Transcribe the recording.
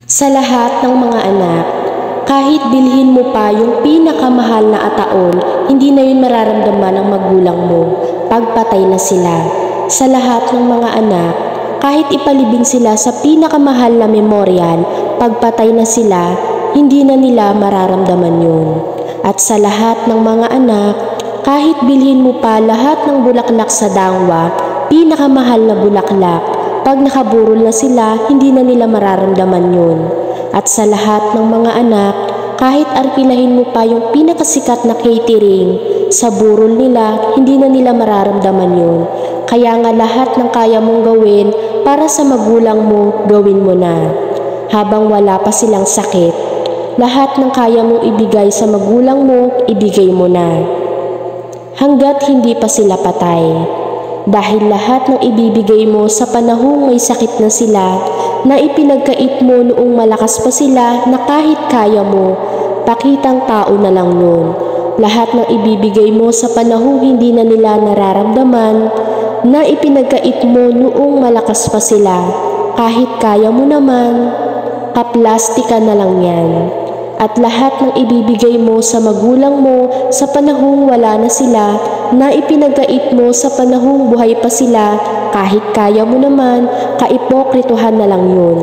Sa lahat ng mga anak, kahit bilhin mo pa yung pinakamahal na ataon, hindi na yun mararamdaman ng magulang mo pagpatay na sila. Sa lahat ng mga anak, kahit ipalibing sila sa pinakamahal na memorial, pagpatay na sila, hindi na nila mararamdaman yun. At sa lahat ng mga anak, kahit bilhin mo pa lahat ng bulaklak sa dangwa, pinakamahal na bulaklak, pag nakaburol na sila, hindi na nila mararamdaman yun. At sa lahat ng mga anak, kahit arkilahin mo pa yung pinakasikat na catering, sa burol nila, hindi na nila mararamdaman yun. Kaya nga lahat ng kaya mong gawin para sa magulang mo, gawin mo na. Habang wala pa silang sakit, lahat ng kaya mong ibigay sa magulang mo, ibigay mo na. Hanggat hindi pa sila patay. Dahil lahat ng ibibigay mo sa panahong may sakit na sila, na ipinagkait mo noong malakas pa sila na kahit kaya mo, pakitang tao na lang yun. Lahat ng ibibigay mo sa panahong hindi na nila nararamdaman, na ipinagkait mo noong malakas pa sila, kahit kaya mo naman, kaplastika na lang yan. At lahat ng ibibigay mo sa magulang mo sa panahong wala na sila, na ipinagkait mo sa panahong buhay pa sila, kahit kaya mo naman, kaipokrituhan na lang yun.